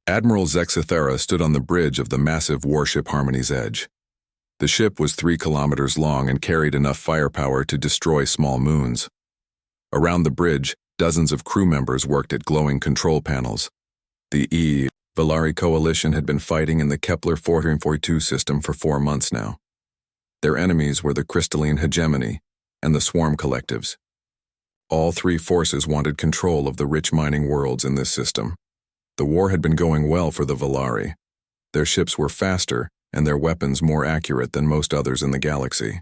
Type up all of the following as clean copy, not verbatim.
Admiral Zexithera stood on the bridge of the massive warship Harmony's Edge. The ship was 3 kilometers long and carried enough firepower to destroy small moons. Around the bridge, dozens of crew members worked at glowing control panels. The Valari coalition had been fighting in the Kepler 442 system for 4 months now. Their enemies were the Crystalline Hegemony and the Swarm Collectives. All 3 forces wanted control of the rich mining worlds in this system. The war had been going well for the Valari. Their ships were faster and their weapons more accurate than most others in the galaxy.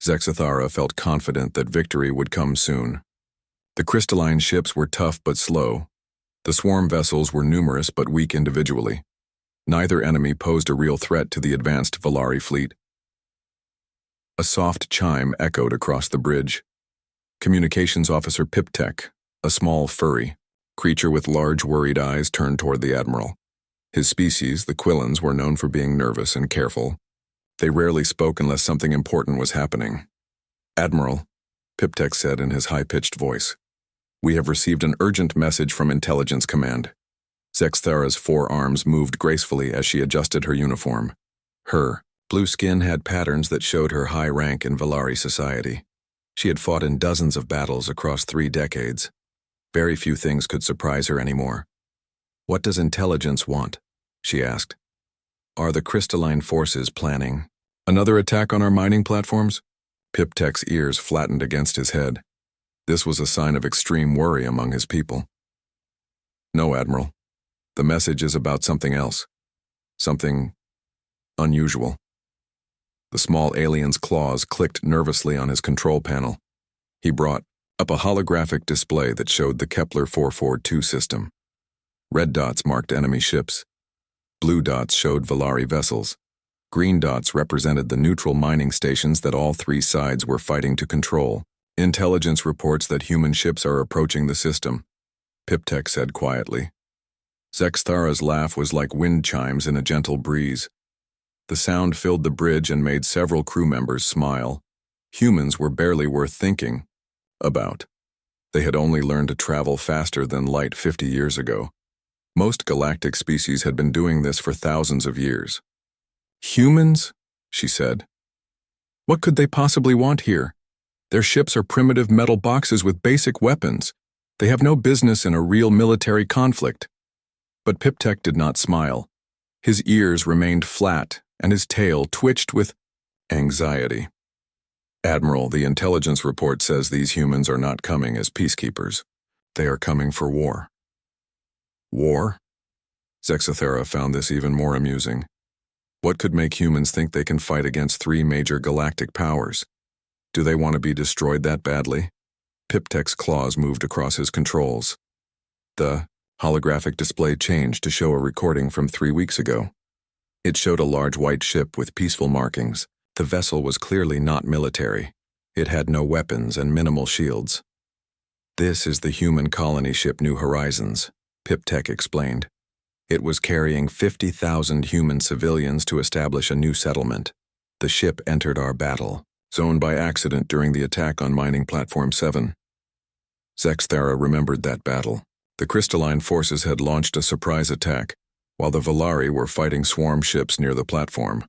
Zexithara felt confident that victory would come soon. The crystalline ships were tough but slow. The swarm vessels were numerous but weak individually. Neither enemy posed a real threat to the advanced Valari fleet. A soft chime echoed across the bridge. Communications Officer Piptek, a small furry creature with large worried eyes, turned toward the Admiral. His species, the Quillans, were known for being nervous and careful. They rarely spoke unless something important was happening. "Admiral," Piptek said in his high-pitched voice, "we have received an urgent message from Intelligence Command." Zexthara's forearms moved gracefully as she adjusted her uniform. Her blue skin had patterns that showed her high rank in Valari society. She had fought in dozens of battles across 3 decades. Very few things could surprise her anymore. "What does intelligence want?" she asked. "Are the crystalline forces planning another attack on our mining platforms?" Piptek's ears flattened against his head. This was a sign of extreme worry among his people. "No, Admiral. The message is about something else. Something unusual." The small alien's claws clicked nervously on his control panel. He brought up a holographic display that showed the Kepler 442 system. Red dots marked enemy ships. Blue dots showed Valari vessels. Green dots represented the neutral mining stations that all 3 sides were fighting to control. "Intelligence reports that human ships are approaching the system," Piptek said quietly. Zexthara's laugh was like wind chimes in a gentle breeze. The sound filled the bridge and made several crew members smile. Humans were barely worth thinking about. They had only learned to travel faster than light 50 years ago. Most galactic species had been doing this for thousands of years. "Humans?" she said. "What could they possibly want here? Their ships are primitive metal boxes with basic weapons. They have no business in a real military conflict." But Piptek did not smile. His ears remained flat and his tail twitched with anxiety. "Admiral, the intelligence report says these humans are not coming as peacekeepers. They are coming for war." "War?" Zexithera found this even more amusing. What could make humans think they can fight against 3 major galactic powers? Do they want to be destroyed that badly? Piptek's claws moved across his controls. The holographic display changed to show a recording from 3 weeks ago. It showed a large white ship with peaceful markings. The vessel was clearly not military. It had no weapons and minimal shields. "This is the human colony ship New Horizons," Piptek explained. It was carrying 50,000 human civilians to establish a new settlement. The ship entered our battle zone by accident during the attack on Mining Platform 7. Zexthara remembered that battle. The crystalline forces had launched a surprise attack, while the Valari were fighting swarm ships near the platform.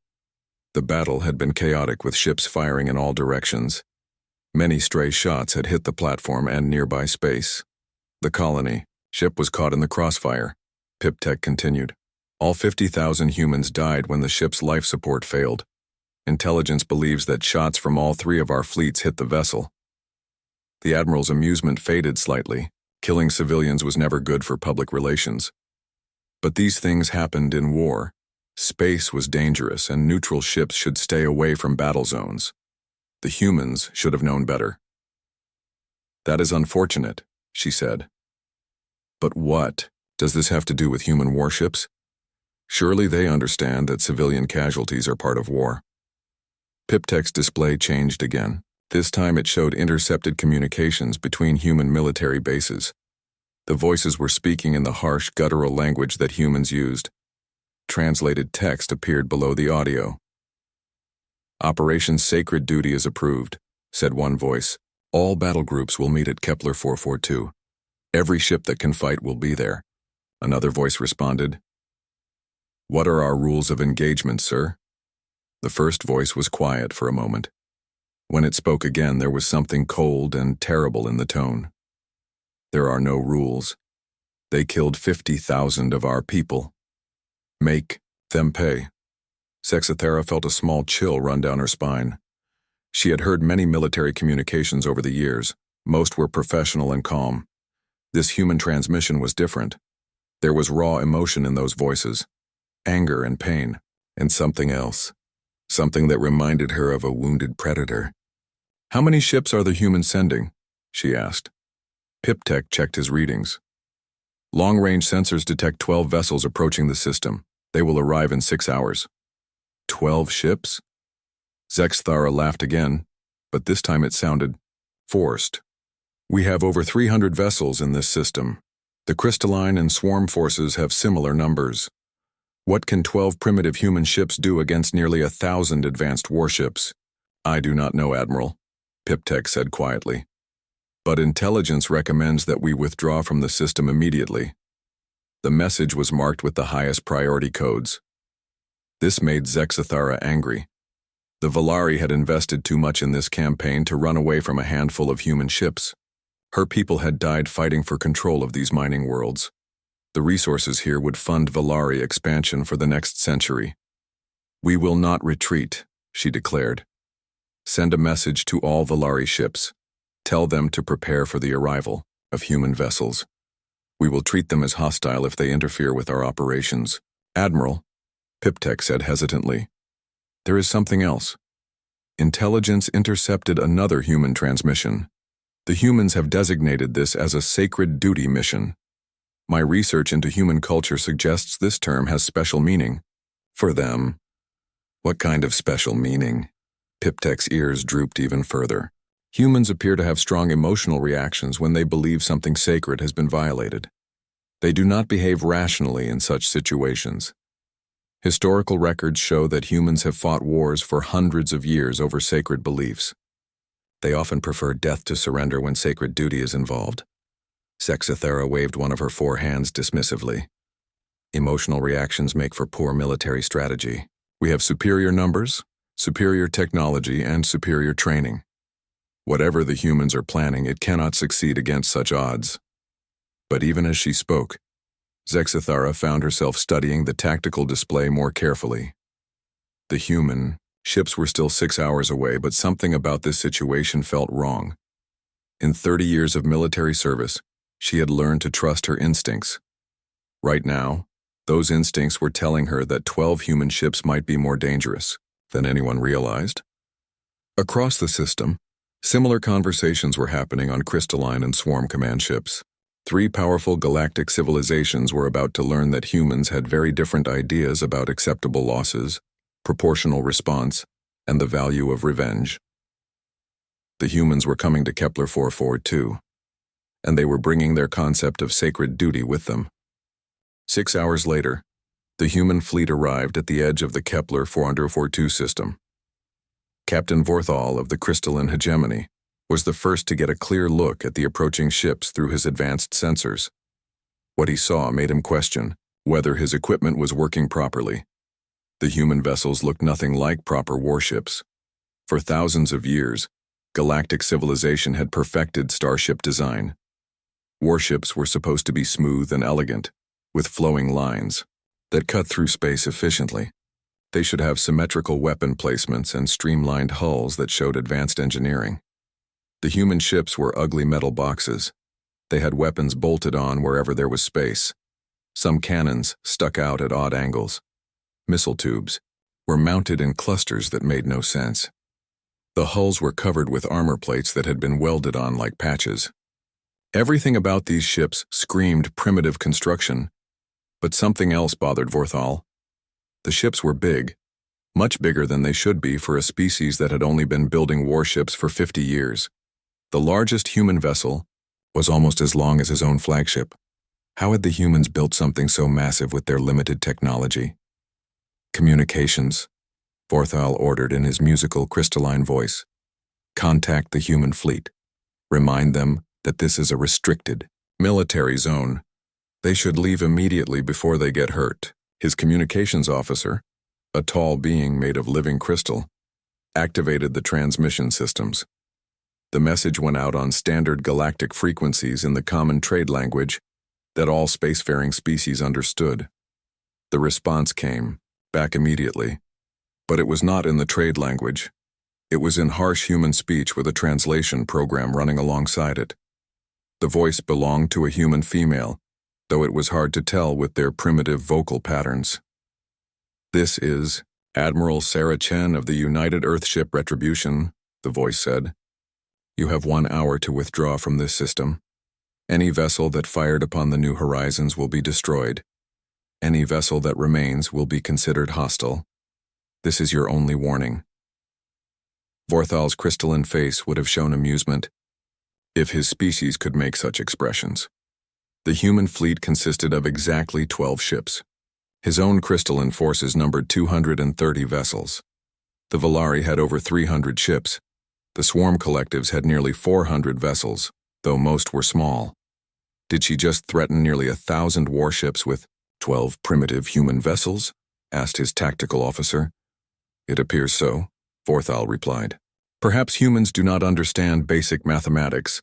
The battle had been chaotic with ships firing in all directions. Many stray shots had hit the platform and nearby space. The colony ship was caught in the crossfire, Piptek continued. All 50,000 humans died when the ship's life support failed. Intelligence believes that shots from all 3 of our fleets hit the vessel. The Admiral's amusement faded slightly. Killing civilians was never good for public relations. But these things happened in war. Space was dangerous and neutral ships should stay away from battle zones. The humans should have known better. "That is unfortunate," she said. "But what does this have to do with human warships? Surely they understand that civilian casualties are part of war." Piptek's display changed again. This time it showed intercepted communications between human military bases. The voices were speaking in the harsh, guttural language that humans used. Translated text appeared below the audio. "Operation Sacred Duty is approved," said one voice. "All battle groups will meet at Kepler 442. Every ship that can fight will be there. Another voice responded. What are our rules of engagement, sir? The first voice was quiet for a moment. When it spoke again, there was something cold and terrible in the tone. There are no rules. They killed 50,000 of our people. Make them pay. Zexathera felt a small chill run down her spine. She had heard many military communications over the years. Most were professional and calm. This human transmission was different. There was raw emotion in those voices, anger and pain, and something else, something that reminded her of a wounded predator. How many ships are the humans sending? She asked. Piptech checked his readings. Long-range sensors detect 12 vessels approaching the system. They will arrive in 6 hours. 12 ships? Zexathera laughed again, but this time it sounded forced. We have over 300 vessels in this system. The crystalline and swarm forces have similar numbers. What can 12 primitive human ships do against nearly 1,000 advanced warships? I do not know, Admiral, Piptech said quietly. But intelligence recommends that we withdraw from the system immediately. The message was marked with the highest priority codes. This made Zexathera angry. The Valari had invested too much in this campaign to run away from a handful of human ships. Her people had died fighting for control of these mining worlds. The resources here would fund Valari expansion for the next century. We will not retreat, she declared. Send a message to all Valari ships. Tell them to prepare for the arrival of human vessels. We will treat them as hostile if they interfere with our operations. Admiral, Piptech said hesitantly. There is something else. Intelligence intercepted another human transmission. The humans have designated this as a sacred duty mission. My research into human culture suggests this term has special meaning. For them. What kind of special meaning? Piptech's ears drooped even further. Humans appear to have strong emotional reactions when they believe something sacred has been violated. They do not behave rationally in such situations. Historical records show that humans have fought wars for hundreds of years over sacred beliefs. They often prefer death to surrender when sacred duty is involved. Zexathera waved one of her 4 hands dismissively. Emotional reactions make for poor military strategy. We have superior numbers, superior technology, and superior training. Whatever the humans are planning, it cannot succeed against such odds. But even as she spoke, Zexathera found herself studying the tactical display more carefully. The human ships were still 6 hours away, but something about this situation felt wrong. In 30 years of military service, she had learned to trust her instincts. Right now, those instincts were telling her that 12 human ships might be more dangerous than anyone realized. Across the system, similar conversations were happening on crystalline and swarm command ships. 3 powerful galactic civilizations were about to learn that humans had very different ideas about acceptable losses, proportional response, and the value of revenge. The humans were coming to Kepler 442, and they were bringing their concept of sacred duty with them. 6 hours later, the human fleet arrived at the edge of the Kepler 442 system. Captain Vorthal of the Crystalline Hegemony was the first to get a clear look at the approaching ships through his advanced sensors. What he saw made him question whether his equipment was working properly. The human vessels looked nothing like proper warships. For thousands of years, galactic civilization had perfected starship design. Warships were supposed to be smooth and elegant, with flowing lines that cut through space efficiently. They should have symmetrical weapon placements and streamlined hulls that showed advanced engineering. The human ships were ugly metal boxes. They had weapons bolted on wherever there was space. Some cannons stuck out at odd angles. Missile tubes were mounted in clusters that made no sense. The hulls were covered with armor plates that had been welded on like patches. Everything about these ships screamed primitive construction, but something else bothered Vorthal. The ships were big, much bigger than they should be for a species that had only been building warships for 50 years. The largest human vessel was almost as long as his own flagship. How had the humans built something so massive with their limited technology? Communications, Vorthal ordered in his musical crystalline voice. Contact the human fleet. Remind them that this is a restricted military zone. They should leave immediately before they get hurt. His communications officer, a tall being made of living crystal, activated the transmission systems. The message went out on standard galactic frequencies in the common trade language that all spacefaring species understood. The response came back immediately, but it was not in the trade language. It was in harsh human speech with a translation program running alongside it. The voice belonged to a human female, though it was hard to tell with their primitive vocal patterns. "This is Admiral Sarah Chen of the United Earthship Retribution," the voice said. "You have 1 hour to withdraw from this system. Any vessel that fired upon the New Horizons will be destroyed. Any vessel that remains will be considered hostile. This is your only warning." Vorthal's crystalline face would have shown amusement if his species could make such expressions. The human fleet consisted of exactly 12 ships. His own crystalline forces numbered 230 vessels. The Volari had over 300 ships. The Swarm collectives had nearly 400 vessels, though most were small. Did she just threaten nearly 1,000 warships with 12 primitive human vessels? Asked his tactical officer. "It appears so," Vorthal replied. "Perhaps humans do not understand basic mathematics.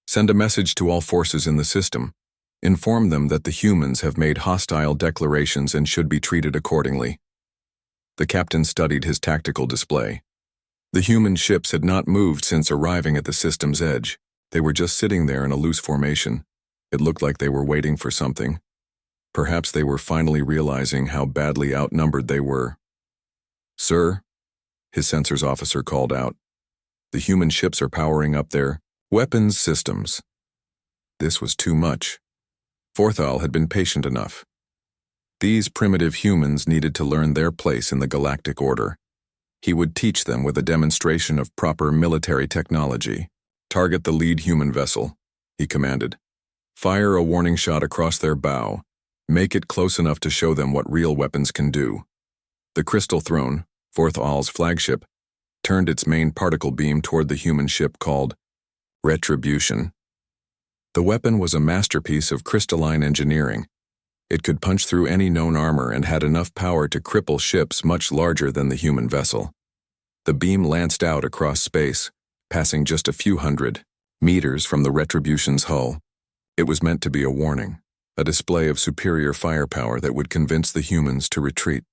Send a message to all forces in the system. Inform them that the humans have made hostile declarations and should be treated accordingly." The captain studied his tactical display. The human ships had not moved since arriving at the system's edge. They were just sitting there in a loose formation. It looked like they were waiting for something. Perhaps they were finally realizing how badly outnumbered they were. "Sir," his sensors officer called out, "the human ships are powering up their weapons systems." This was too much. Vorthal had been patient enough. These primitive humans needed to learn their place in the galactic order. He would teach them with a demonstration of proper military technology. "Target the lead human vessel," he commanded. "Fire a warning shot across their bow. Make it close enough to show them what real weapons can do." The Crystal Throne, Vorthal's flagship, turned its main particle beam toward the human ship called Retribution. The weapon was a masterpiece of crystalline engineering. It could punch through any known armor and had enough power to cripple ships much larger than the human vessel. The beam lanced out across space, passing just a few hundred meters from the Retribution's hull. It was meant to be a warning, a display of superior firepower that would convince the humans to retreat.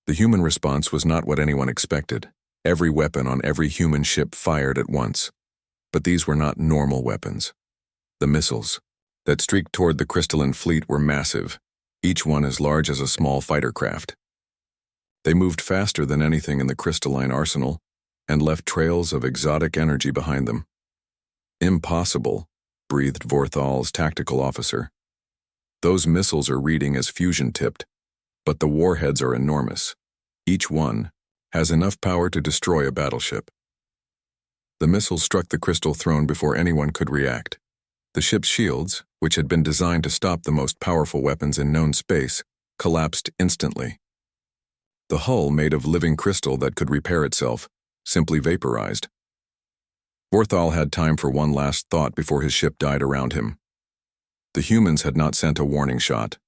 The human response was not what anyone expected. Every weapon on every human ship fired at once. But these were not normal weapons. The missiles that streaked toward the crystalline fleet were massive, each one as large as a small fighter craft. They moved faster than anything in the crystalline arsenal and left trails of exotic energy behind them. "Impossible," breathed Vorthal's tactical officer. "Those missiles are reading as fusion-tipped, but the warheads are enormous. Each one has enough power to destroy a battleship." The missiles struck the Crystal Throne before anyone could react. The ship's shields, which had been designed to stop the most powerful weapons in known space, collapsed instantly. The hull, made of living crystal that could repair itself, simply vaporized. Vorthal had time for one last thought before his ship died around him. The humans had not sent a warning shot.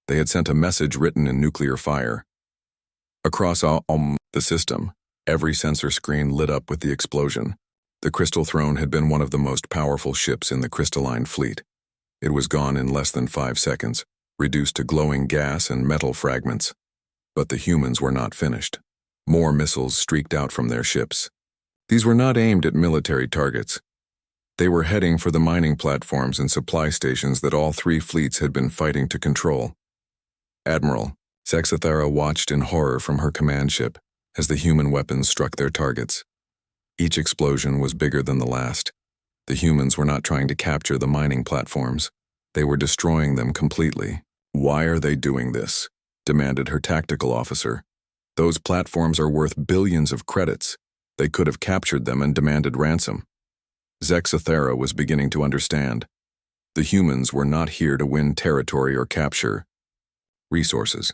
They had sent a message written in nuclear fire. Across the system, every sensor screen lit up with the explosion. The Crystal Throne had been one of the most powerful ships in the crystalline fleet. It was gone in less than 5 seconds, reduced to glowing gas and metal fragments. But the humans were not finished. More missiles streaked out from their ships. These were not aimed at military targets. They were heading for the mining platforms and supply stations that all 3 fleets had been fighting to control. Admiral Sexathera watched in horror from her command ship as the human weapons struck their targets. Each explosion was bigger than the last. The humans were not trying to capture the mining platforms. They were destroying them completely. "Why are they doing this?" demanded her tactical officer. "Those platforms are worth billions of credits. They could have captured them and demanded ransom." Zexathera was beginning to understand. The humans were not here to win territory or capture resources.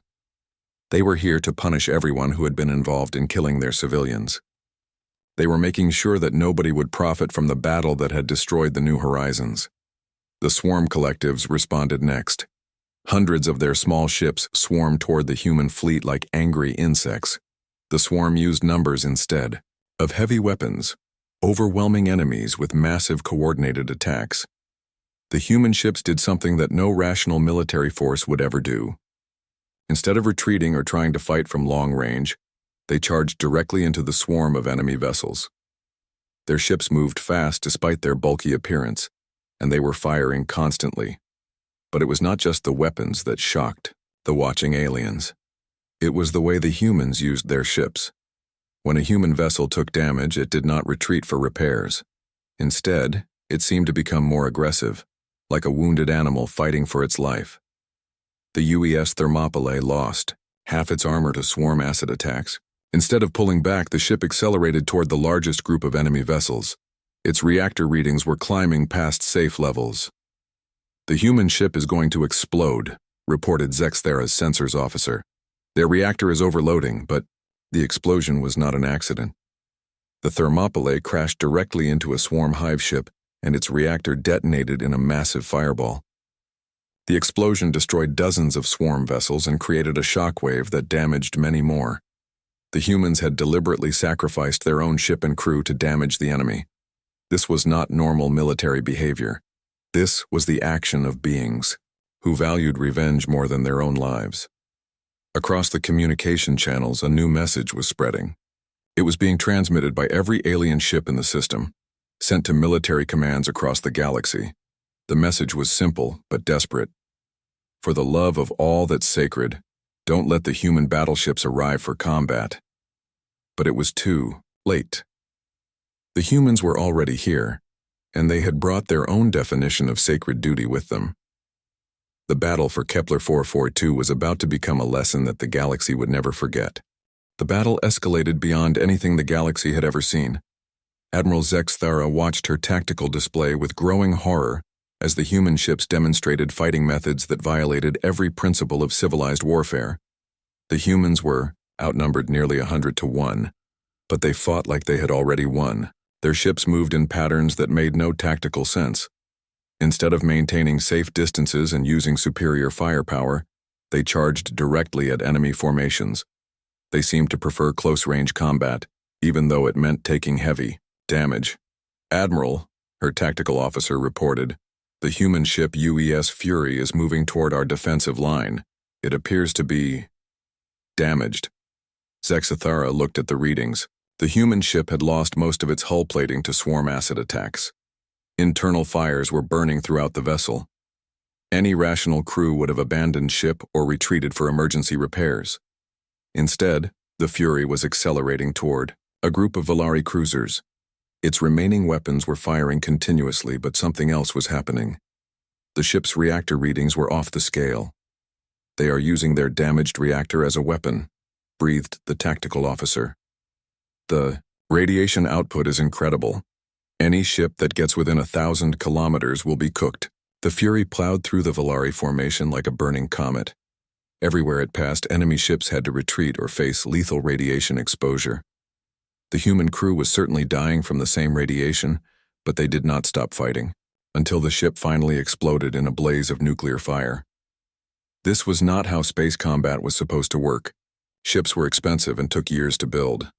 They were here to punish everyone who had been involved in killing their civilians. They were making sure that nobody would profit from the battle that had destroyed the New Horizons. The swarm collectives responded next. Hundreds of their small ships swarmed toward the human fleet like angry insects. The swarm used numbers instead of heavy weapons, overwhelming enemies with massive coordinated attacks. The human ships did something that no rational military force would ever do. Instead of retreating or trying to fight from long range, they charged directly into the swarm of enemy vessels. Their ships moved fast despite their bulky appearance, and they were firing constantly. But it was not just the weapons that shocked the watching aliens. It was the way the humans used their ships. When a human vessel took damage, it did not retreat for repairs. Instead, it seemed to become more aggressive, like a wounded animal fighting for its life. The UES Thermopylae lost half its armor to swarm acid attacks. Instead of pulling back, the ship accelerated toward the largest group of enemy vessels. Its reactor readings were climbing past safe levels. "The human ship is going to explode," reported Zexthera's sensors officer. "Their reactor is overloading," but the explosion was not an accident. The Thermopylae crashed directly into a swarm hive ship, and its reactor detonated in a massive fireball. The explosion destroyed dozens of swarm vessels and created a shockwave that damaged many more. The humans had deliberately sacrificed their own ship and crew to damage the enemy. This was not normal military behavior. This was the action of beings who valued revenge more than their own lives. Across the communication channels, a new message was spreading. It was being transmitted by every alien ship in the system, sent to military commands across the galaxy. The message was simple but desperate. "For the love of all that's sacred, don't let the human battleships arrive for combat." But it was too late. The humans were already here, and they had brought their own definition of sacred duty with them. The battle for Kepler 442 was about to become a lesson that the galaxy would never forget. The battle escalated beyond anything the galaxy had ever seen. Admiral Zexthera watched her tactical display with growing horror as the human ships demonstrated fighting methods that violated every principle of civilized warfare. The humans were outnumbered nearly 100 to 1, but they fought like they had already won. Their ships moved in patterns that made no tactical sense. Instead of maintaining safe distances and using superior firepower, they charged directly at enemy formations. They seemed to prefer close-range combat, even though it meant taking heavy damage. "Admiral," her tactical officer reported, "the human ship UES Fury is moving toward our defensive line. It appears to be damaged." Zexthera looked at the readings. The human ship had lost most of its hull plating to swarm acid attacks. Internal fires were burning throughout the vessel. Any rational crew would have abandoned ship or retreated for emergency repairs. Instead, the Fury was accelerating toward a group of Volari cruisers. Its remaining weapons were firing continuously, but something else was happening. The ship's reactor readings were off the scale. "They are using their damaged reactor as a weapon," breathed the tactical officer. "The radiation output is incredible. Any ship that gets within 1,000 kilometers will be cooked." The Fury plowed through the Volari formation like a burning comet. Everywhere it passed, enemy ships had to retreat or face lethal radiation exposure. The human crew was certainly dying from the same radiation, but they did not stop fighting, until the ship finally exploded in a blaze of nuclear fire. This was not how space combat was supposed to work. Ships were expensive and took years to build.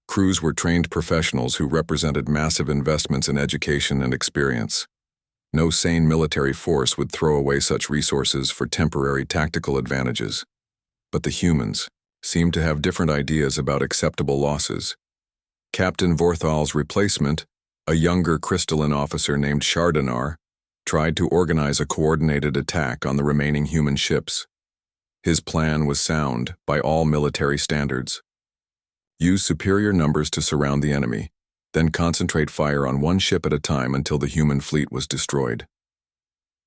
Crews were trained professionals who represented massive investments in education and experience. No sane military force would throw away such resources for temporary tactical advantages. But the humans seemed to have different ideas about acceptable losses. Captain Vorthal's replacement, a younger crystalline officer named Shardanar, tried to organize a coordinated attack on the remaining human ships. His plan was sound by all military standards. Use superior numbers to surround the enemy, then concentrate fire on one ship at a time until the human fleet was destroyed.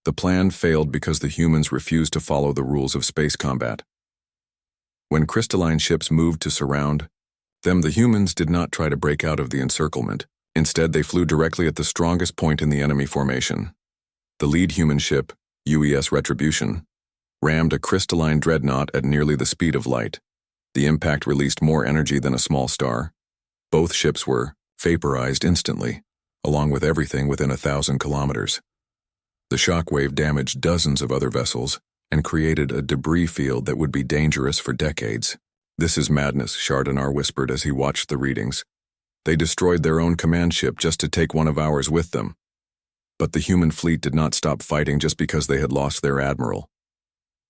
The plan failed because the humans refused to follow the rules of space combat. When crystalline ships moved to surround them, the humans did not try to break out of the encirclement. Instead, they flew directly at the strongest point in the enemy formation. The lead human ship, UES Retribution, rammed a crystalline dreadnought at nearly the speed of light. The impact released more energy than a small star. Both ships were vaporized instantly, along with everything within 1,000 kilometers. The shockwave damaged dozens of other vessels and created a debris field that would be dangerous for decades. "This is madness," Chardonnart whispered as he watched the readings. "They destroyed their own command ship just to take one of ours with them." But the human fleet did not stop fighting just because they had lost their admiral.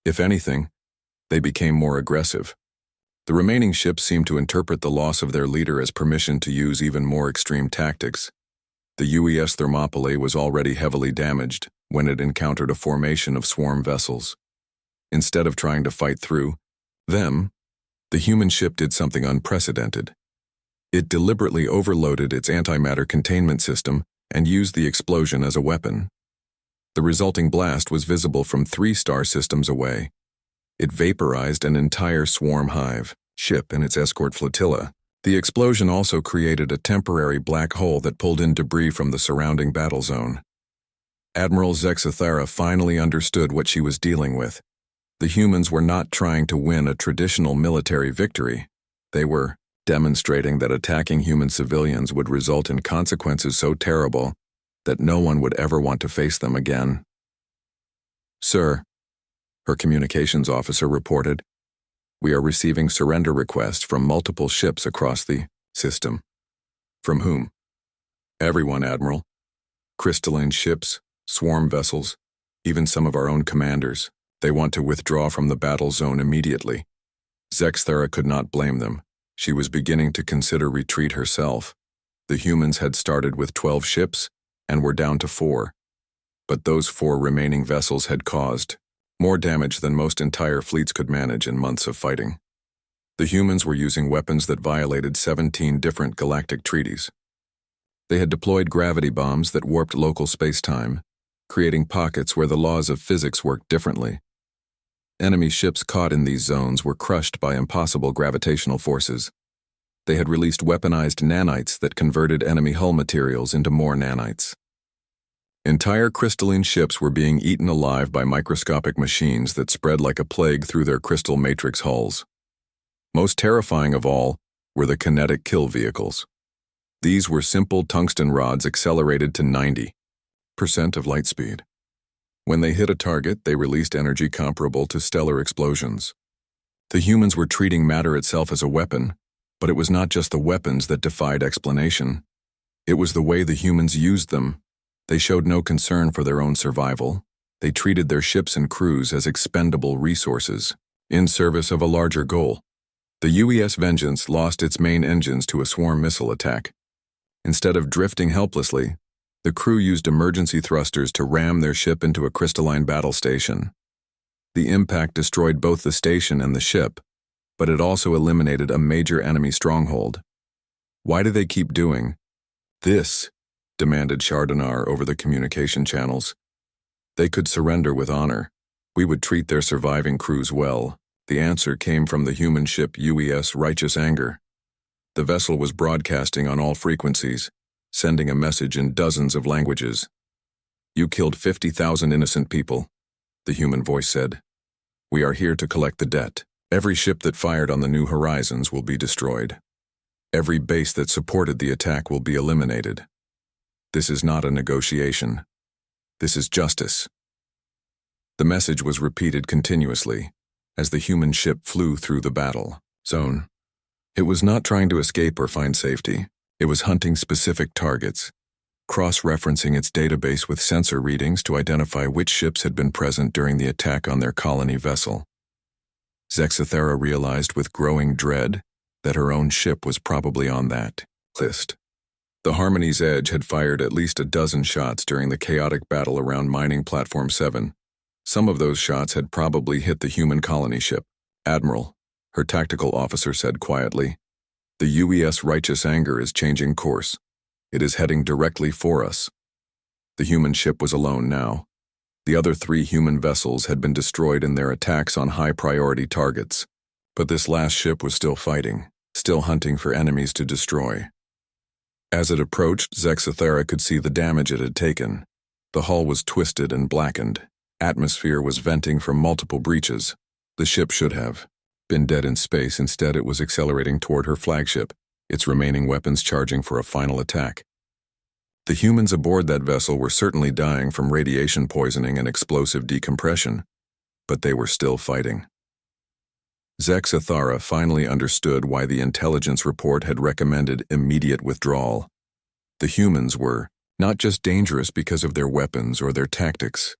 If anything, they became more aggressive. The remaining ships seemed to interpret the loss of their leader as permission to use even more extreme tactics. The UES Thermopylae was already heavily damaged when it encountered a formation of swarm vessels. Instead of trying to fight through them, the human ship did something unprecedented. It deliberately overloaded its antimatter containment system and used the explosion as a weapon. The resulting blast was visible from 3 star systems away. It vaporized an entire swarm hive, ship and its escort flotilla. The explosion also created a temporary black hole that pulled in debris from the surrounding battle zone. Admiral Zexathera finally understood what she was dealing with. The humans were not trying to win a traditional military victory. They were demonstrating that attacking human civilians would result in consequences so terrible that no one would ever want to face them again. "Sir," her communications officer reported, "we are receiving surrender requests from multiple ships across the system." "From whom?" "Everyone, Admiral. Crystalline ships, swarm vessels, even some of our own commanders. They want to withdraw from the battle zone immediately." Zexthera could not blame them. She was beginning to consider retreat herself. The humans had started with 12 ships and were down to 4. But those 4 remaining vessels had caused more damage than most entire fleets could manage in months of fighting. The humans were using weapons that violated 17 different galactic treaties. They had deployed gravity bombs that warped local space-time, creating pockets where the laws of physics worked differently. Enemy ships caught in these zones were crushed by impossible gravitational forces. They had released weaponized nanites that converted enemy hull materials into more nanites. Entire crystalline ships were being eaten alive by microscopic machines that spread like a plague through their crystal matrix hulls. Most terrifying of all were the kinetic kill vehicles. These were simple tungsten rods accelerated to 90% of light speed. When they hit a target, they released energy comparable to stellar explosions. The humans were treating matter itself as a weapon, but it was not just the weapons that defied explanation. It was the way the humans used them. They showed no concern for their own survival. They treated their ships and crews as expendable resources, in service of a larger goal. The UES Vengeance lost its main engines to a swarm missile attack. Instead of drifting helplessly, the crew used emergency thrusters to ram their ship into a crystalline battle station. The impact destroyed both the station and the ship, but it also eliminated a major enemy stronghold. "Why do they keep doing this?" demanded Chardonnart over the communication channels. "They could surrender with honor. We would treat their surviving crews well." The answer came from the human ship UES Righteous Anger. The vessel was broadcasting on all frequencies, sending a message in dozens of languages. "You killed 50,000 innocent people," the human voice said. "We are here to collect the debt. Every ship that fired on the New Horizons will be destroyed. Every base that supported the attack will be eliminated. This is not a negotiation. This is justice." The message was repeated continuously as the human ship flew through the battle zone. It was not trying to escape or find safety. It was hunting specific targets, cross-referencing its database with sensor readings to identify which ships had been present during the attack on their colony vessel. Zexathera realized with growing dread that her own ship was probably on that list. The Harmony's Edge had fired at least a dozen shots during the chaotic battle around Mining Platform 7. Some of those shots had probably hit the human colony ship. "Admiral," her tactical officer said quietly, "the UES Righteous Anger is changing course. It is heading directly for us." The human ship was alone now. The other 3 human vessels had been destroyed in their attacks on high-priority targets. But this last ship was still fighting, still hunting for enemies to destroy. As it approached, Zexathera could see the damage it had taken. The hull was twisted and blackened. Atmosphere was venting from multiple breaches. The ship should have been dead in space. Instead, it was accelerating toward her flagship, its remaining weapons charging for a final attack. The humans aboard that vessel were certainly dying from radiation poisoning and explosive decompression, but they were still fighting. Zexathara finally understood why the intelligence report had recommended immediate withdrawal. The humans were not just dangerous because of their weapons or their tactics.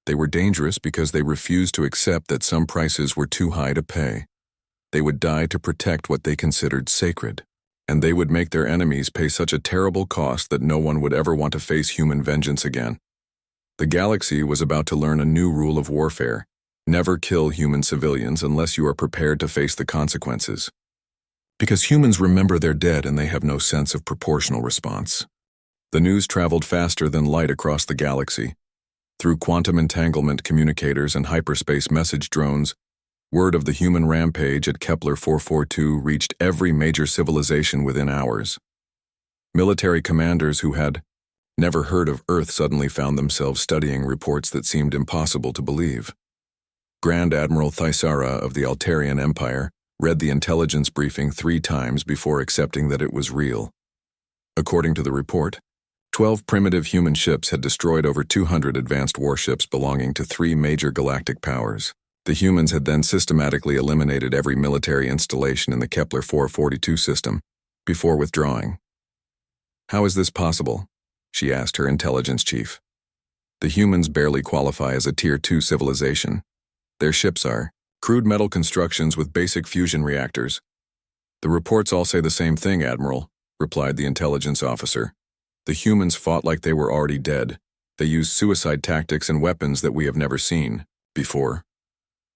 They were dangerous because they refused to accept that some prices were too high to pay. They would die to protect what they considered sacred, and they would make their enemies pay such a terrible cost that no one would ever want to face human vengeance again. The galaxy was about to learn a new rule of warfare: never kill human civilians unless you are prepared to face the consequences. Because humans remember their dead and they have no sense of proportional response. The news traveled faster than light across the galaxy. Through quantum entanglement communicators and hyperspace message drones, word of the human rampage at Kepler 442 reached every major civilization within hours. Military commanders who had never heard of Earth suddenly found themselves studying reports that seemed impossible to believe. Grand Admiral Thyssara of the Altarian Empire read the intelligence briefing 3 times before accepting that it was real. According to the report, 12 primitive human ships had destroyed over 200 advanced warships belonging to 3 major galactic powers. The humans had then systematically eliminated every military installation in the Kepler 442 system before withdrawing. "How is this possible?" she asked her intelligence chief. "The humans barely qualify as a Tier 2 civilization. Their ships are crude metal constructions with basic fusion reactors." "The reports all say the same thing, Admiral," replied the intelligence officer. "The humans fought like they were already dead. They used suicide tactics and weapons that we have never seen before.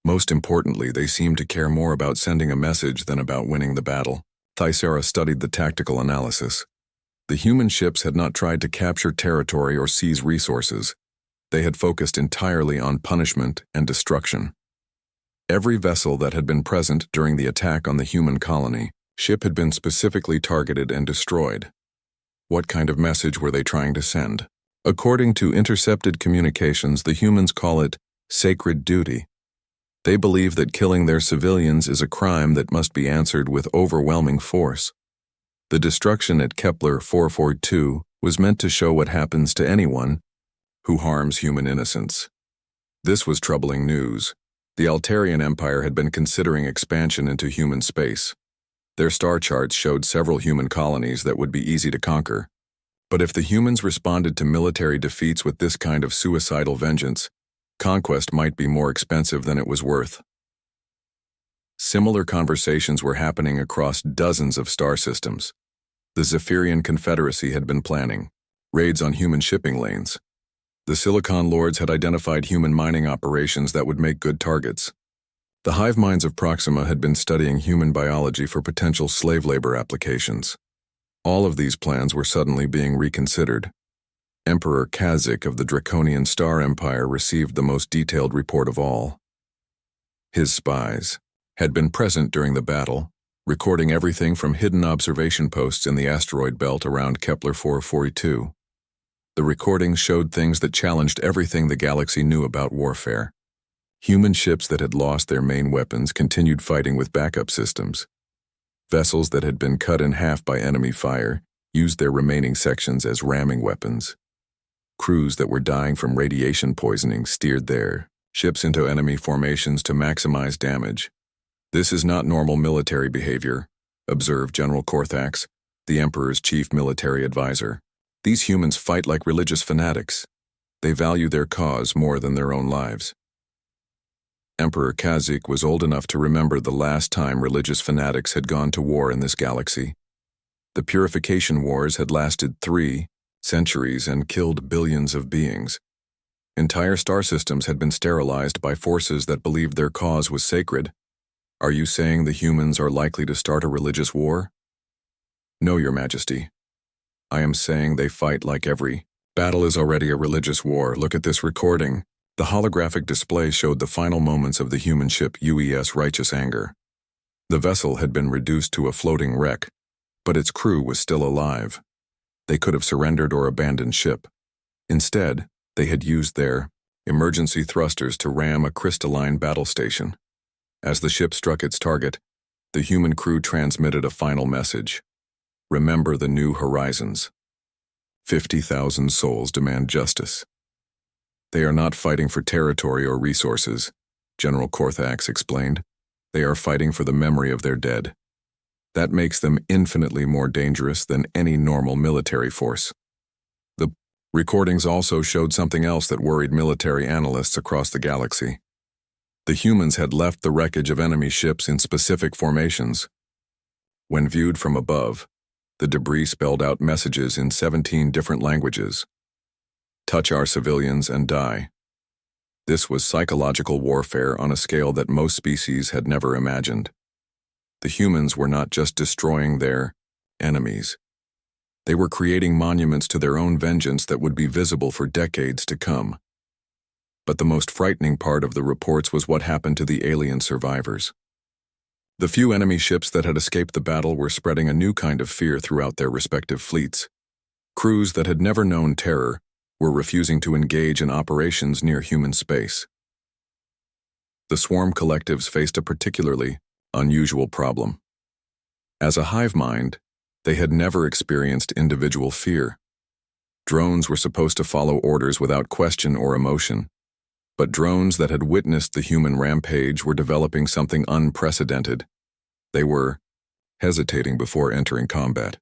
Most importantly, they seem to care more about sending a message than about winning the battle." Thyssara studied the tactical analysis. The human ships had not tried to capture territory or seize resources. They had focused entirely on punishment and destruction. Every vessel that had been present during the attack on the human colony ship had been specifically targeted and destroyed. What kind of message were they trying to send? According to intercepted communications, the humans call it sacred duty. They believe that killing their civilians is a crime that must be answered with overwhelming force. The destruction at Kepler 442 was meant to show what happens to anyone who harms human innocence. This was troubling news. The Altarian Empire had been considering expansion into human space. Their star charts showed several human colonies that would be easy to conquer. But if the humans responded to military defeats with this kind of suicidal vengeance, conquest might be more expensive than it was worth. Similar conversations were happening across dozens of star systems. The Zephyrian Confederacy had been planning raids on human shipping lanes. The Silicon Lords had identified human mining operations that would make good targets. The hive minds of Proxima had been studying human biology for potential slave labor applications. All of these plans were suddenly being reconsidered. Emperor Kazik of the Draconian Star Empire received the most detailed report of all. His spies had been present during the battle, recording everything from hidden observation posts in the asteroid belt around Kepler 442. The recordings showed things that challenged everything the galaxy knew about warfare. Human ships that had lost their main weapons continued fighting with backup systems. Vessels that had been cut in half by enemy fire used their remaining sections as ramming weapons. Crews that were dying from radiation poisoning steered their ships into enemy formations to maximize damage. "This is not normal military behavior," observed General Korthax, the Emperor's chief military advisor. "These humans fight like religious fanatics. They value their cause more than their own lives." Emperor Kazik was old enough to remember the last time religious fanatics had gone to war in this galaxy. The Purification Wars had lasted 3 centuries and killed billions of beings. Entire star systems had been sterilized by forces that believed their cause was sacred. "Are you saying the humans are likely to start a religious war?" "No, Your Majesty. I am saying they fight like every battle is already a religious war. Look at this recording." The holographic display showed the final moments of the human ship UES Righteous Anger. The vessel had been reduced to a floating wreck, but its crew was still alive. They could have surrendered or abandoned ship. Instead, they had used their emergency thrusters to ram a crystalline battle station. As the ship struck its target, the human crew transmitted a final message: "Remember the new horizons." 50,000 souls demand justice. They are not fighting for territory or resources, General Korthax explained. They are fighting for the memory of their dead. That makes them infinitely more dangerous than any normal military force. The recordings also showed something else that worried military analysts across the galaxy. The humans had left the wreckage of enemy ships in specific formations. When viewed from above, the debris spelled out messages in 17 different languages. Touch our civilians and die. This was psychological warfare on a scale that most species had never imagined. The humans were not just destroying their enemies. They were creating monuments to their own vengeance that would be visible for decades to come. But the most frightening part of the reports was what happened to the alien survivors. The few enemy ships that had escaped the battle were spreading a new kind of fear throughout their respective fleets. Crews that had never known terror were refusing to engage in operations near human space. The swarm collectives faced a particularly unusual problem. As a hive mind, they had never experienced individual fear. Drones were supposed to follow orders without question or emotion, but drones that had witnessed the human rampage were developing something unprecedented. They were hesitating before entering combat.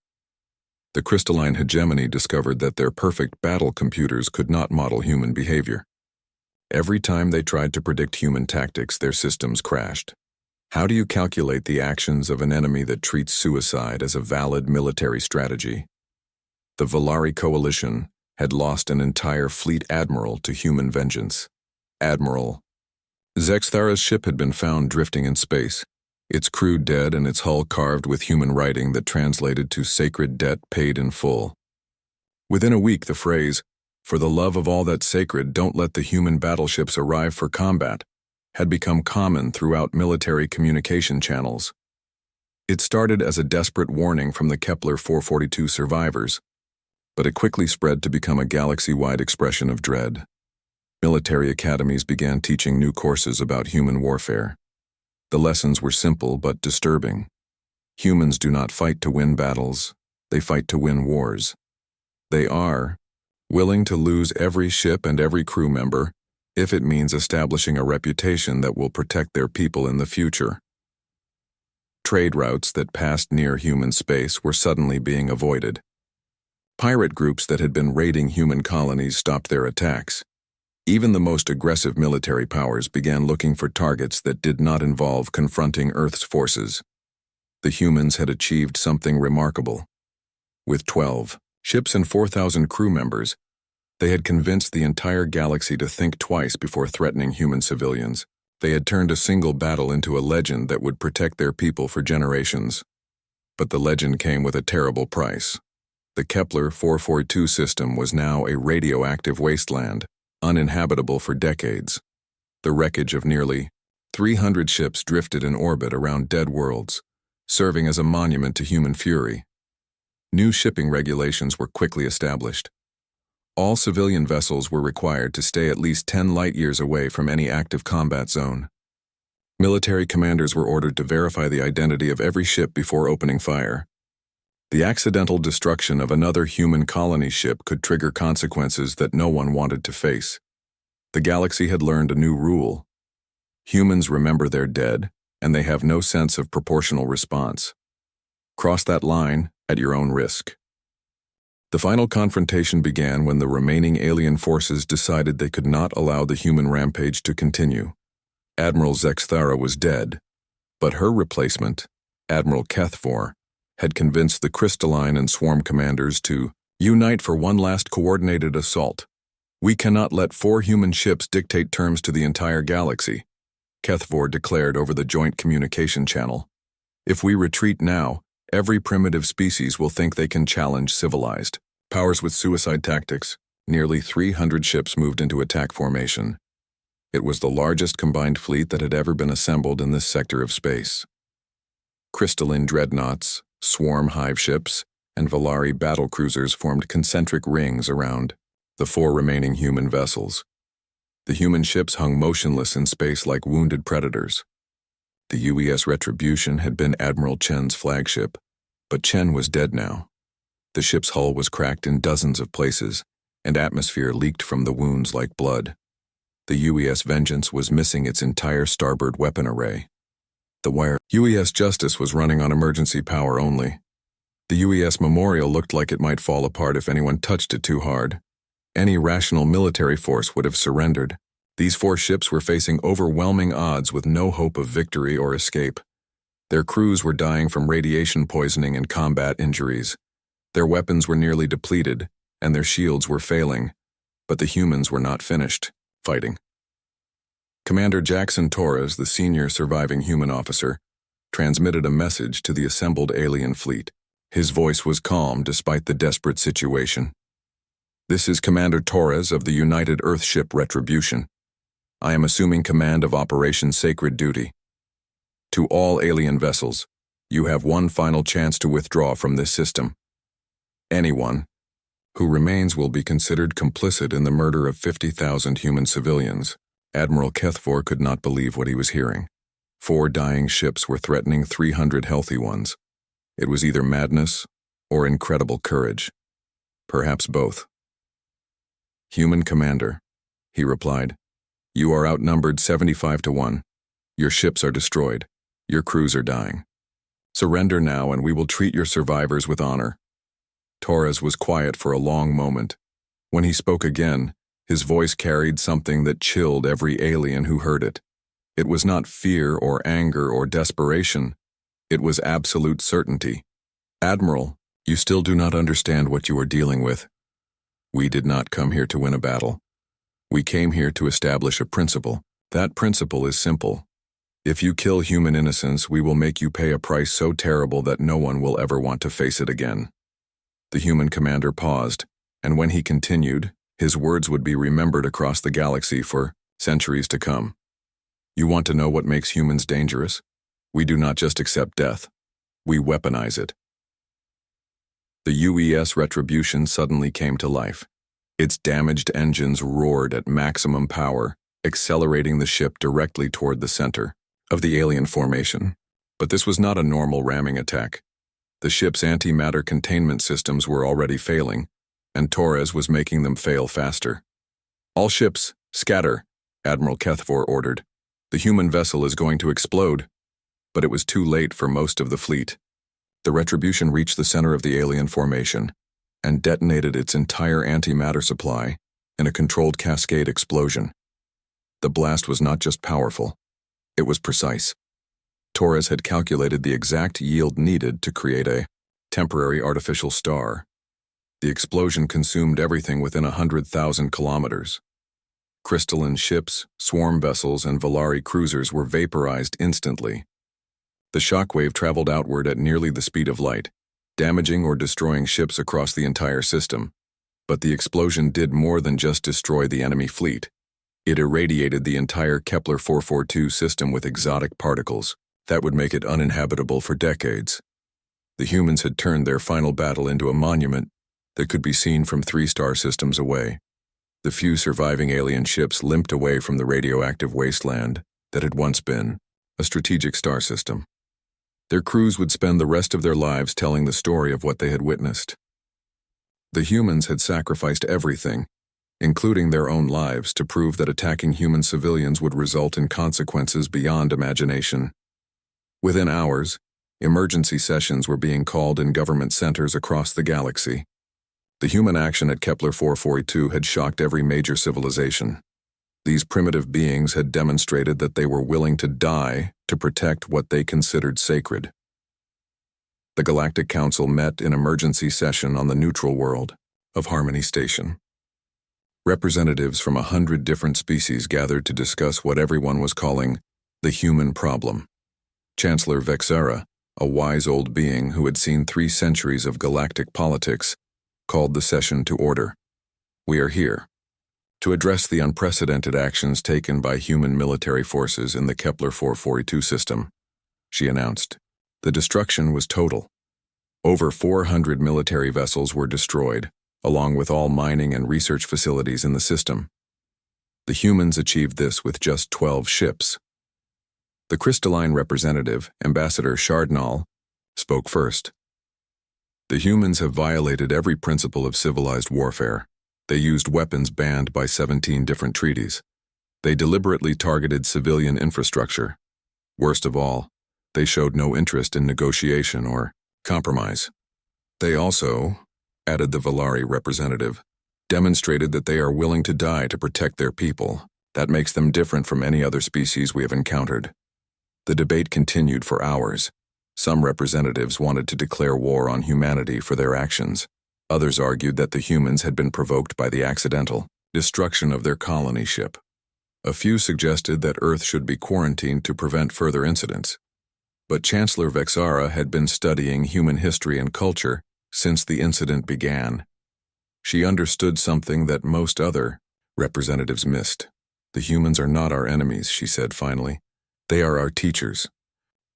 The crystalline hegemony discovered that their perfect battle computers could not model human behavior. Every time they tried to predict human tactics, their systems crashed. How do you calculate the actions of an enemy that treats suicide as a valid military strategy? The Volari coalition had lost an entire fleet admiral to human vengeance. Admiral Zexthara's ship had been found drifting in space, its crew dead and its hull carved with human writing that translated to sacred debt paid in full. Within a week, the phrase, "For the love of all that's sacred, don't let the human battleships arrive for combat," had become common throughout military communication channels. It started as a desperate warning from the Kepler 442 survivors, but it quickly spread to become a galaxy-wide expression of dread. Military academies began teaching new courses about human warfare. The lessons were simple but disturbing. Humans do not fight to win battles, they fight to win wars. They are willing to lose every ship and every crew member if it means establishing a reputation that will protect their people in the future. Trade routes that passed near human space were suddenly being avoided. Pirate groups that had been raiding human colonies stopped their attacks. Even the most aggressive military powers began looking for targets that did not involve confronting Earth's forces. The humans had achieved something remarkable. With 12 ships and 4,000 crew members, they had convinced the entire galaxy to think twice before threatening human civilians. They had turned a single battle into a legend that would protect their people for generations. But the legend came with a terrible price. The Kepler 442 system was now a radioactive wasteland, uninhabitable for decades. The wreckage of nearly 300 ships drifted in orbit around dead worlds, serving as a monument to human fury. New shipping regulations were quickly established. All civilian vessels were required to stay at least 10 light-years away from any active combat zone. Military commanders were ordered to verify the identity of every ship before opening fire. The accidental destruction of another human colony ship could trigger consequences that no one wanted to face. The galaxy had learned a new rule. Humans remember their dead, and they have no sense of proportional response. Cross that line at your own risk. The final confrontation began when the remaining alien forces decided they could not allow the human rampage to continue. Admiral Zexthara was dead, but her replacement, Admiral Kethfor, had convinced the crystalline and swarm commanders to unite for one last coordinated assault. "We cannot let 4 human ships dictate terms to the entire galaxy," Kethfor declared over the joint communication channel. "If we retreat now, every primitive species will think they can challenge civilized powers with suicide tactics." Nearly 300 ships moved into attack formation. It was the largest combined fleet that had ever been assembled in this sector of space. Crystalline dreadnoughts, swarm hive ships, and Volari battlecruisers formed concentric rings around the 4 remaining human vessels. The human ships hung motionless in space like wounded predators. The UES Retribution had been Admiral Chen's flagship, but Chen was dead now. The ship's hull was cracked in dozens of places, and atmosphere leaked from the wounds like blood. The UES Vengeance was missing its entire starboard weapon array. The UES Justice was running on emergency power only. The UES Memorial looked like it might fall apart if anyone touched it too hard. Any rational military force would have surrendered. These 4 ships were facing overwhelming odds with no hope of victory or escape. Their crews were dying from radiation poisoning and combat injuries. Their weapons were nearly depleted, and their shields were failing, but the humans were not finished fighting. Commander Jackson Torres, the senior surviving human officer, transmitted a message to the assembled alien fleet. His voice was calm despite the desperate situation. "This is Commander Torres of the United Earthship Retribution. I am assuming command of Operation Sacred Duty. To all alien vessels, you have one final chance to withdraw from this system. Anyone who remains will be considered complicit in the murder of 50,000 human civilians." Admiral Kethfor could not believe what he was hearing. 4 dying ships were threatening 300 healthy ones. It was either madness or incredible courage. Perhaps both. "Human Commander," he replied, "you are outnumbered 75 to 1. Your ships are destroyed. Your crews are dying. Surrender now and we will treat your survivors with honor." Torres was quiet for a long moment. When he spoke again, his voice carried something that chilled every alien who heard it. It was not fear or anger or desperation. It was absolute certainty. "Admiral, you still do not understand what you are dealing with. We did not come here to win a battle. We came here to establish a principle. That principle is simple. If you kill human innocents, we will make you pay a price so terrible that no one will ever want to face it again." The human commander paused, and when he continued, his words would be remembered across the galaxy for centuries to come. "You want to know what makes humans dangerous? We do not just accept death. We weaponize it." The UES Retribution suddenly came to life. Its damaged engines roared at maximum power, accelerating the ship directly toward the center of the alien formation. But this was not a normal ramming attack. The ship's antimatter containment systems were already failing, and Torres was making them fail faster. "All ships, scatter," Admiral Kethfor ordered. "The human vessel is going to explode." But it was too late for most of the fleet. The Retribution reached the center of the alien formation and detonated its entire antimatter supply in a controlled cascade explosion. The blast was not just powerful, it was precise. Torres had calculated the exact yield needed to create a temporary artificial star. The explosion consumed everything within 100,000 kilometers. Crystalline ships, swarm vessels, and Volari cruisers were vaporized instantly. The shockwave traveled outward at nearly the speed of light, damaging or destroying ships across the entire system. But the explosion did more than just destroy the enemy fleet. It irradiated the entire Kepler 442 system with exotic particles that would make it uninhabitable for decades. The humans had turned their final battle into a monument that could be seen from 3 star systems away. The few surviving alien ships limped away from the radioactive wasteland that had once been a strategic star system. Their crews would spend the rest of their lives telling the story of what they had witnessed. The humans had sacrificed everything, including their own lives, to prove that attacking human civilians would result in consequences beyond imagination. Within hours, emergency sessions were being called in government centers across the galaxy. The human action at Kepler 442 had shocked every major civilization. These primitive beings had demonstrated that they were willing to die to protect what they considered sacred. The Galactic Council met in emergency session on the neutral world of Harmony Station. Representatives from 100 different species gathered to discuss what everyone was calling the human problem. Chancellor Vexera, a wise old being who had seen 3 centuries of galactic politics, called the session to order. "We are here to address the unprecedented actions taken by human military forces in the Kepler 442 system," she announced. The destruction was total. Over 400 military vessels were destroyed, along with all mining and research facilities in the system. The humans achieved this with just 12 ships. The crystalline representative, Ambassador Chardinal, spoke first. The humans have violated every principle of civilized warfare. They used weapons banned by 17 different treaties. They deliberately targeted civilian infrastructure. Worst of all, they showed no interest in negotiation or compromise. They also, added the Valari representative, demonstrated that they are willing to die to protect their people. That makes them different from any other species we have encountered. The debate continued for hours. Some representatives wanted to declare war on humanity for their actions. Others argued that the humans had been provoked by the accidental destruction of their colony ship. A few suggested that Earth should be quarantined to prevent further incidents. But Chancellor Vexara had been studying human history and culture since the incident began. She understood something that most other representatives missed. The humans are not our enemies, she said finally. They are our teachers.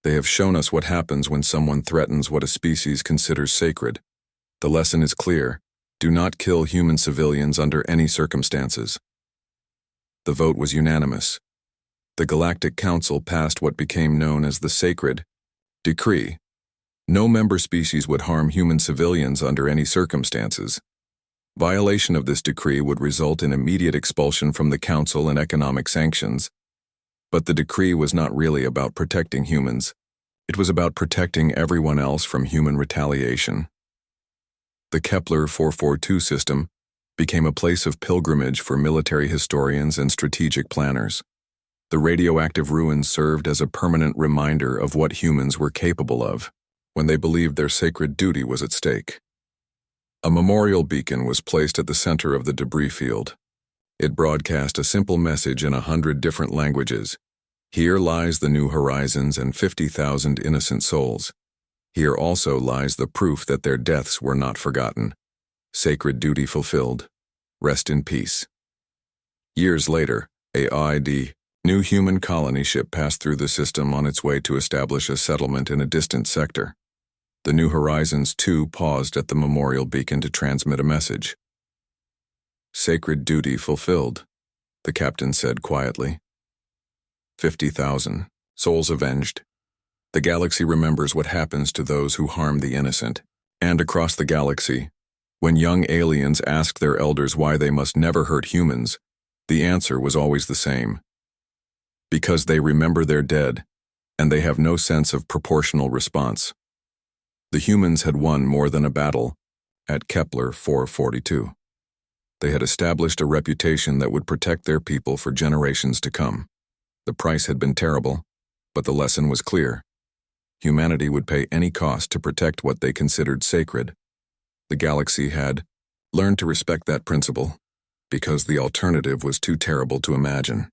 They have shown us what happens when someone threatens what a species considers sacred. The lesson is clear. Do not kill human civilians under any circumstances. The vote was unanimous. The Galactic Council passed what became known as the Sacred Decree. No member species would harm human civilians under any circumstances. Violation of this decree would result in immediate expulsion from the Council and economic sanctions. But the decree was not really about protecting humans. It was about protecting everyone else from human retaliation. The Kepler 442 system became a place of pilgrimage for military historians and strategic planners. The radioactive ruins served as a permanent reminder of what humans were capable of when they believed their sacred duty was at stake. A memorial beacon was placed at the center of the debris field. It broadcast a simple message in 100 different languages. Here lies the new horizons and 50,000 innocent souls. Here also lies the proof that their deaths were not forgotten. Sacred duty fulfilled. Rest in peace. Years later, a new human colony ship passed through the system on its way to establish a settlement in a distant sector. The New Horizons too paused at the memorial beacon to transmit a message. Sacred duty fulfilled, the captain said quietly. 50,000 souls avenged. The galaxy remembers what happens to those who harm the innocent. And across the galaxy, when young aliens asked their elders why they must never hurt humans, the answer was always the same. Because they remember their dead, and they have no sense of proportional response. The humans had won more than a battle at Kepler 442. They had established a reputation that would protect their people for generations to come. The price had been terrible, but the lesson was clear. Humanity would pay any cost to protect what they considered sacred. The galaxy had learned to respect that principle, because the alternative was too terrible to imagine.